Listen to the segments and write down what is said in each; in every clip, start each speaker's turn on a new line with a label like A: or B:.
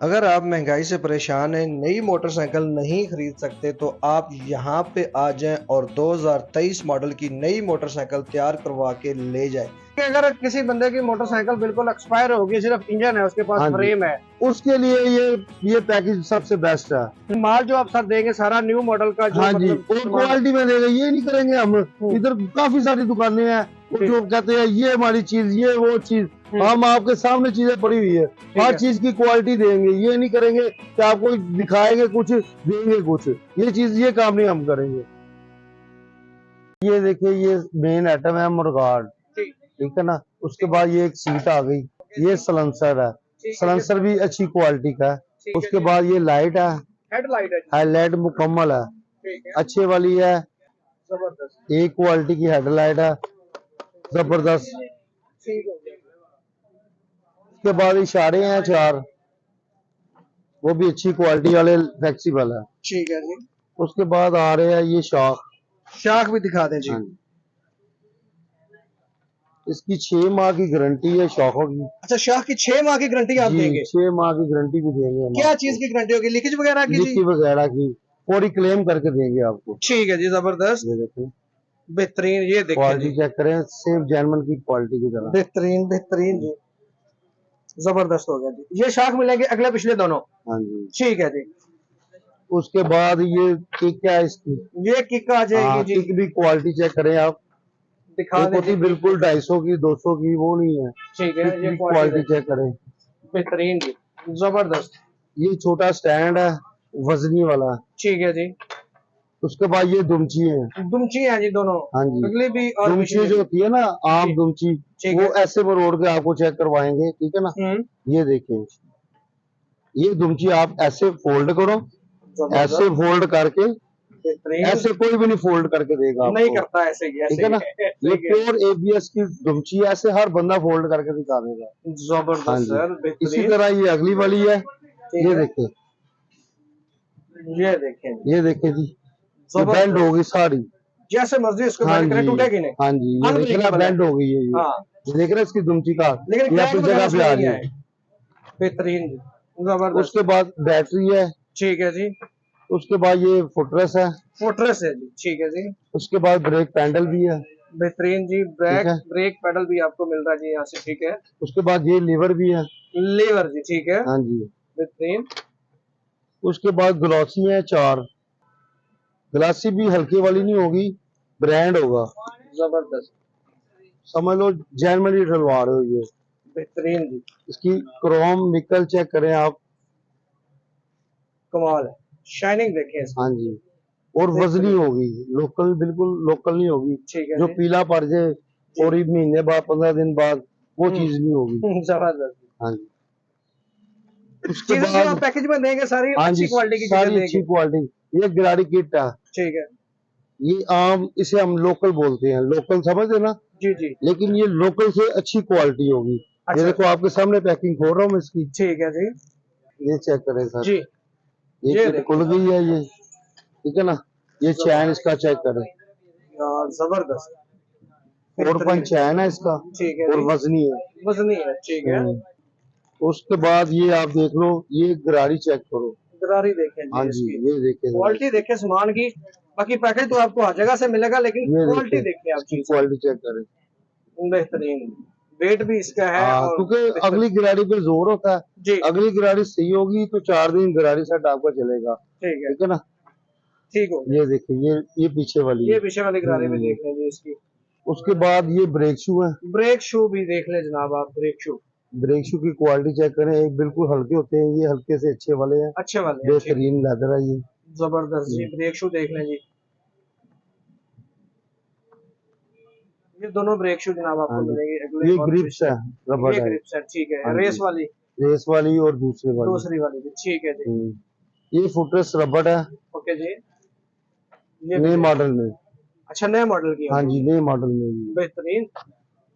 A: अगर आप महंगाई से परेशान हैं, नई मोटरसाइकिल नहीं खरीद सकते तो आप यहाँ पे आ जाएं और 2023 मॉडल की नई मोटरसाइकिल तैयार करवा के ले जाएं।
B: कि अगर किसी बंदे की मोटरसाइकिल बिल्कुल एक्सपायर होगी, सिर्फ इंजन है, उसके पास
C: हाँ जी,
B: फ्रेम है,
C: उसके लिए ये पैकेज सबसे बेस्ट है।
B: माल जो आप सर देंगे सारा न्यू मॉडल का जो
C: हाँ जी,
B: मतलब
C: और क्वालिटी में देगा, ये नहीं करेंगे हम। इधर काफी सारी दुकानें हैं वो जो कहते हैं ये हमारी चीज, ये वो चीज। हम आपके सामने चीजें पड़ी हुई है, हर चीज की क्वालिटी देंगे। ये नहीं करेंगे कि आपको दिखाएंगे कुछ देंगे कुछ, ये चीज ये काम नहीं हम करेंगे। ये देखिए, ये मेन आइटम है मुर्गार्ड, ठीक है ना। उसके बाद ये एक सीट आ गई, ये सलेंसर है, सलेंसर भी अच्छी क्वालिटी का है। उसके बाद ये लाइट है,
B: हेडलाइट है,
C: हेडलाइट मुकम्मल है,
B: ठीक है,
C: अच्छे वाली है,
B: जबरदस्त,
C: एक क्वालिटी की हेडलाइट है, जबरदस्त।
B: ठीक हो गया,
C: उसके बाद इशारे हैं 4, वो भी अच्छी क्वालिटी वाले फ्लेक्सिबल है।
B: ठीक है जी।
C: उसके बाद आ रहे हैं ये शाख,
B: शाख भी दिखा दें जी।
C: हाँ जी। इसकी 6 माह की गारंटी है शाखों की।
B: अच्छा, शाख की 6 माह की गारंटी आप
C: जी,
B: देंगे?
C: 6 माह की गारंटी भी देंगे हम
B: क्या
C: आपको।
B: चीज की गारंटी होगी? लीकेज वगैरह की जी?
C: लीकी वगैरह की पूरी क्लेम करके देंगे आपको।
B: ठीक है जी, जबरदस्त,
C: ये देखें,
B: बेहतरीन, ये देखें
C: क्वालिटी
B: जी,
C: चेक करें, सेफ जर्मन की क्वालिटी की तरह।
B: बेहतरीन बेहतरीन जी, जबरदस्त हो गया जी। ये शाख मिलेंगे अगले पिछले दोनों?
C: हाँ जी।
B: ठीक है जी।
C: उसके बाद ये किक है इसकी,
B: ये किक आ जाएगी जी,
C: किक भी क्वालिटी चेक करें आप।
B: दिखा
C: एक होती
B: दें।
C: बिल्कुल 250 की 200 की, वो नहीं है।
B: ठीक है,
C: किक
B: ये
C: भी
B: क्वालिटी
C: क्वालिटी चेक करें।
B: बेहतरीन जी, जबरदस्त,
C: ये छोटा स्टैंड है, वजनी वाला।
B: ठीक है जी।
C: उसके बाद ये दुमची है,
B: दुमची है जी दोनों?
C: हाँ जी।
B: अगली भी और
C: दुमची
B: पिछली
C: जो
B: भी?
C: होती है ना आम
B: जी,
C: दुमची,
B: ठीक
C: वो
B: है।
C: ऐसे मरोड़ के आपको चेक करवाएंगे, ठीक है ना। ये देखें, ये दुमची आप ऐसे फोल्ड करो, ऐसे फोल्ड करके,
B: बेहतरीन,
C: ऐसे कोई भी नहीं फोल्ड करके देगा आपको,
B: नहीं करता ऐसे ही,
C: ठीक है ना। ये प्योर एबीएस की दुमची है, ऐसे हर बंदा फोल्ड करके दिखा देगा। हाँ
B: जबरदस्त
C: जी।
B: सर,
C: इसी
B: बेहतरीन।
C: तरह ये अगली वाली है, ये
B: है।
C: देखें,
B: ये देखें,
C: ये देखें जी, ये
B: जबरदस्त।
C: बेंड होगी सारी।
B: जैसे मर्जी इसको
C: हाँ
B: बेंड करें,
C: जी,
B: टूटेगी नहीं।
C: हाँ जी, ये देख रहे बेंड हो गई है ये।
B: हाँ,
C: ये देख रहे इसकी दुमची का,
B: लेकिन
C: ये
B: क्रैक
C: अपनी
B: वगैरह
C: जगह पे आ
B: नहीं
C: रही
B: है।
C: है।
B: बेहतरीन, जबरदस्त।
C: उसके बाद बैटरी है,
B: ठीक है जी,
C: उसके बाद ये फुटरेस है,
B: फुटरेस है जी, ठीक है जी,
C: उसके बाद ब्रेक पैडल भी है,
B: बेहतरीन जी।
C: ठीक है।
B: ब्रेक पेडल भी आपको मिल रहा है जी यहाँ से, ठीक है।
C: उसके बाद ये लीवर भी है,
B: लीवर जी, ठीक है,
C: हाँ जी।
B: बेहतरीन।
C: उसके बाद ग्लॉसी है 4, ग्लासी भी हल्की वाली नहीं होगी, ब्रांड होगा,
B: जबरदस्त,
C: समझ लो जर्मनी डलवा रहे हो ये।
B: बेहतरीन जी,
C: इसकी क्रोम निकल चेक करें आप,
B: कमाल है, शाइनिंग देखें इसकी।
C: हाँ जी। और वजनी होगी, लोकल, बिल्कुल लोकल नहीं होगी,
B: ठीक है
C: जो
B: जी।
C: पीला पड़ जाए और एक महीने बाद 15 दिन बाद वो चीज नहीं होगी।
B: जबरदस्त।
C: हाँ जी। उसके
B: चीजें जो आप
C: बाद
B: पैकेज में देंगे सारी
C: हाँ
B: अच्छी
C: जी,
B: क्वालिटी की
C: सारी
B: चीजें
C: अच्छी
B: देंगे,
C: क्वालिटी। ये गिरारी किट है,
B: ठीक है
C: ये आम, इसे हम लोकल बोलते हैं, लोकल समझते ना,
B: जी जी,
C: लेकिन ये लोकल से अच्छी क्वालिटी होगी।
B: अच्छा।
C: ये देखो आपके सामने पैकिंग खोल रहा हूँ मैं इसकी,
B: ठीक है जी,
C: ये चेक करें सर,
B: जी,
C: ये किट खुल गई है ये, ठीक है ना। ये चैन इसका चेक करें,
B: जबरदस्त,
C: 4 चैन है इसका,
B: ठीक है
C: और
B: जी।
C: वजनी है।
B: वजनी है, ठीक है।
C: उसके बाद ये आप देख लो, ये गरारी चेक करो,
B: दरारी देखें
C: हाँ
B: जी
C: जी,
B: इसकी,
C: ये देखें
B: क्वालिटी देखें सामान की। बाकी पैकेज तो आपको हर जगह से मिलेगा, लेकिन
C: ये
B: क्वालिटी देखें आप
C: इसकी
B: चीज,
C: क्वालिटी चेक करें।
B: बेहतरीन, वेट भी इसका है।
C: हाँ,
B: और
C: क्योंकि अगली गिरारी पे जोर होता है,
B: जी,
C: अगली गिरारी सही होगी तो 4 दिन गिरारी सेट आपका चलेगा,
B: ठीक है,
C: ठीक है ना।
B: ठीक हो।
C: ये देखिए, ये पीछे वाली
B: ये
C: है।
B: पीछे वाली गरारे में देख लें जी इसकी।
C: उसके बाद ये ब्रेक शू है,
B: ब्रेक शू भी देख लें जनाब आप, ब्रेक शू,
C: ब्रेक शू की क्वालिटी चेक करें, एक बिल्कुल हल्के होते हैं, ये हल्के से अच्छे वाले हैं,
B: अच्छे वाले हैं, ठीक,
C: बेहतरीन लेदर है ये।
B: जबरदस्त जी। ब्रेक शू देख लें जी, ये दोनों ब्रेक शू जनाब आपको
C: हाँ जी।
B: मिलेंगे अगले।
C: ये ग्रिप्स है, रबर
B: ये
C: है,
B: ग्रिप्स है, ठीक है।
C: हाँ जी।
B: रेस वाली,
C: रेस वाली और दूसरे वाली।
B: दूसरी वाली भी, ठीक है जी,
C: ये फुटरेस रबर है,
B: ओके जी। ये
C: नए मॉडल में,
B: अच्छा, नए मॉडल की है,
C: हाँ जी, नए मॉडल में भी।
B: बेहतरीन,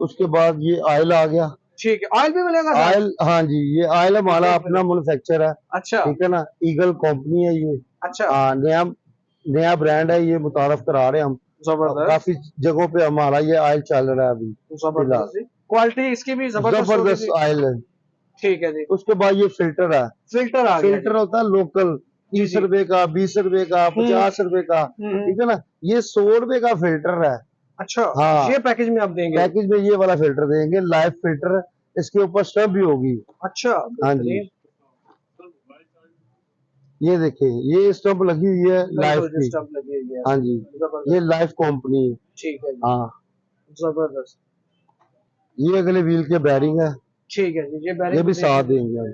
C: उसके बाद ये ऑयल आ गया,
B: ठीक है। ऑयल भी मिलेगा सर?
C: ऑयल, हाँ जी, ये ऑयल हमारा अपना मैन्युफैक्चर है,
B: अच्छा,
C: ठीक है ना। ईगल कंपनी है ये,
B: अच्छा,
C: हाँ, नया नया ब्रांड है, ये मुतारफ करा रहे हैं हम।
B: जबरदस्त,
C: काफी जगहों पे हमारा ये ऑयल चल रहा है अभी,
B: जबरदस्त जी। क्वालिटी इसकी भी जबरदस्त
C: जबरदस्त ऑयल है।
B: ठीक है जी।
C: उसके बाद ये फिल्टर है,
B: फिल्टर आ गया
C: फिल्टर होता है लोकल,
B: जी,
C: 30 रुपए का, 20 रुपए का, 50 रुपए का,
B: हम्म।
C: ठीक है ना। ये 100 रुपए का फिल्टर है।
B: अच्छा
C: हाँ।
B: ये पैकेज में आप देंगे?
C: पैकेज में ये वाला फिल्टर देंगे, लाइव फिल्टर, इसके ऊपर स्टम्प भी होगी।
B: अच्छा
C: हाँ जी, ये देखिए ये स्टम्प लगी हुई है लाइव की।
B: स्टम्प लगी हुई है।
C: हाँ जी,
B: जबरदस्त।
C: ये लाइव कंपनी है।
B: ठीक है जी।
C: हाँ,
B: जबरदस्त।
C: ये अगले व्हील के बैरिंग है,
B: ठीक है जी। ये बैरिंग
C: ये भी साथ देंगे हम।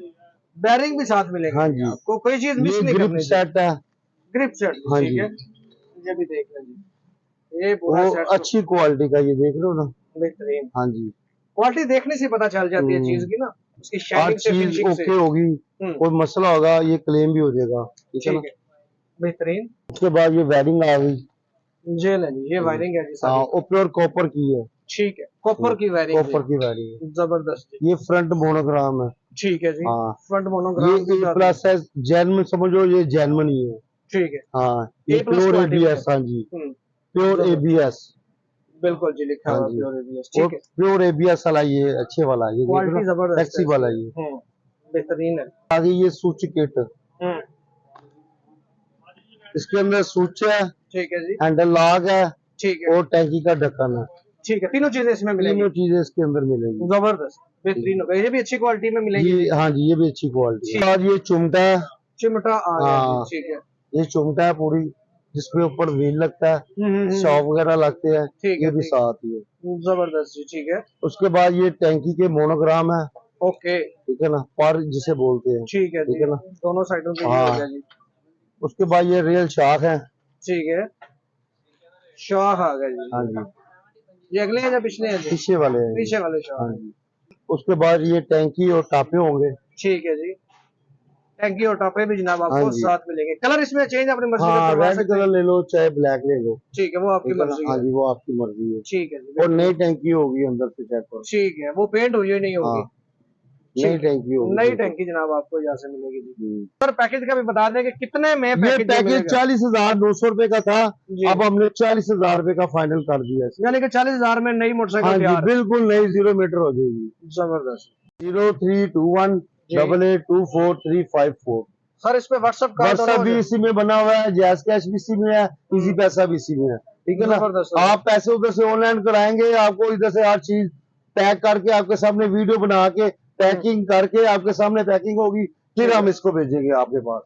B: बैरिंग भी साथ मिलेगा?
C: हाँ जी,
B: आपको कोई चीज मिस
C: ये
B: नहीं
C: ग्रिप
B: करनी।
C: सेट है।
B: Grip set.
C: हाँ
B: ठीक
C: जी,
B: है, ये भी देख लें जी। ये पूरा
C: वो
B: सेट
C: अच्छी क्वालिटी का, ये देख लो ना।
B: बेहतरीन।
C: हाँ जी,
B: क्वालिटी देखने से पता चल जाती है चीज की ना, उसकी
C: हर
B: शाइनिंग से,
C: चीज
B: फिनिशिंग से।
C: ओके होगी, कोई मसला होगा ये क्लेम भी हो जाएगा, ठीक है ना।
B: ठीक है, बेहतरीन।
C: उसके बाद ये वायरिंग आ गई।
B: ये ले जी, ये वायरिंग है जी
C: हाँ,
B: सारी।
C: वो प्योर कॉपर की है।
B: ठीक है, कॉपर की वायरिंग।
C: कॉपर की वायरिंग है।
B: जबरदस्त।
C: ये फ्रंट मोनोग्राम है।
B: ठीक है जी।
C: हाँ,
B: फ्रंट
C: ये
B: मोनोग्राम
C: A प्लस है, जेन्युइन समझो, ये जेन्युइन ही है।
B: ठीक है।
C: हाँ, ये
B: A प्लस
C: प्योर
B: क्वालिटी में
C: ABS। हाँ जी,
B: हम्म,
C: प्योर ABS।
B: बिल्कुल जी, लिखा
C: हाँ
B: हुआ
C: जी,
B: प्योर ABS।
C: और
B: ठीक है,
C: प्योर ABS वाला ये अच्छे वाला, ये
B: क्वालिटी जबरदस्त
C: टैक्सी
B: है
C: वाला
B: इसकी।
C: ये।
B: बेहतरीन है।
C: आगे ये स्विच किट, इसके अंदर स्विच है,
B: ठीक है जी।
C: हैंडल लॉक है,
B: ठीक है,
C: और टैंकी का ढक्कन है।
B: ठीक है, तीनों चीजें इसमें मिलेंगी।
C: तीनों चीजें इसके अंदर मिलेंगी।
B: जबरदस्त, बेहतरीन होगा। ये भी अच्छी क्वालिटी में मिलेगी।
C: ये हाँ जी, ये भी अच्छी क्वालिटी है। और ये चिमटा है,
B: चिमटा आ गया
C: हाँ।
B: जी। ठीक है।
C: ये चिमटा है पूरी, जिसपे ऊपर व्हील लगता है, शॉप वगैरह लगते हैं,
B: ठीक है,
C: ये भी
B: ठीक है।
C: साथ ही है।
B: जबरदस्त जी। ठीक है,
C: उसके बाद ये टैंकी के मोनोग्राम है,
B: ओके।
C: ठीक है ना, पर जिसे बोलते हैं,
B: ठीक है
C: ठीक
B: जी,
C: है ना।
B: दोनों साइडों पे ये
C: हाँ।
B: हो गया जी।
C: उसके बाद ये रियल शाख है।
B: ठीक है, शाह आ गया जी।
C: हाँ जी,
B: ये अगले हैं या पिछले हैं जी?
C: पीछे वाले हैं।
B: पीछे वाले शाह।
C: हाँ जी, उसके बाद ये टैंकी और टापे होंगे।
B: ठीक है जी। टैंकी और टॉपे भी जनाब
C: हाँ
B: आपको
C: जी।
B: साथ मिलेंगे। कलर इसमें चेंज अपनी मर्जी
C: हाँ,
B: से करवा
C: रेड
B: सकते
C: कलर
B: हैं।
C: ले लो चाहे ब्लैक ले लो,
B: ठीक है, वो आपकी
C: ठीक है ना।
B: मर्जी
C: हाँ
B: है।
C: जी, वो आपकी मर्जी है।
B: ठीक है जी।
C: और नई टैंकी होगी अंदर से, चेक करो।
B: ठीक है, वो पेंट हुई हुई नहीं होगी।
C: हाँ, नई टैंकी होगी।
B: नई टैंकी जनाब आपको यहाँ से मिलेगी जी।
C: हम्म।
B: सर पैकेज का भी बता दें कि कितने में
C: ये
B: पैकेज
C: पैकेज 40,900 रुपए का था,
B: जी।
C: अब हमने 40,000 रुपए का फाइनल कर दिया है।
B: यानी कि 40,000 में नई
C: हाँ
B: मोटरसाइकिल
C: जी,
B: तैयार।
C: बिल्कुल नई 0 मीटर हो जाएगी।
B: जबरदस्त।
C: 0321884354।
B: सर इस पे व्हाट्सएप का
C: व्हाट्सएप भी इसी में बना हुआ है, जैस कैश भी इसी में है, इजी पैसा भी इसी में है, ठीक है ना।
B: जबरदस्त।
C: आप पैसे उधर से ऑनलाइन कराएंगे, आपको इधर से हर चीज पैक करके आपके सामने वीडियो बना के पैकिंग करके आपके सामने पैकिंग होगी, फिर हम इसको भेजेंगे आपके पास।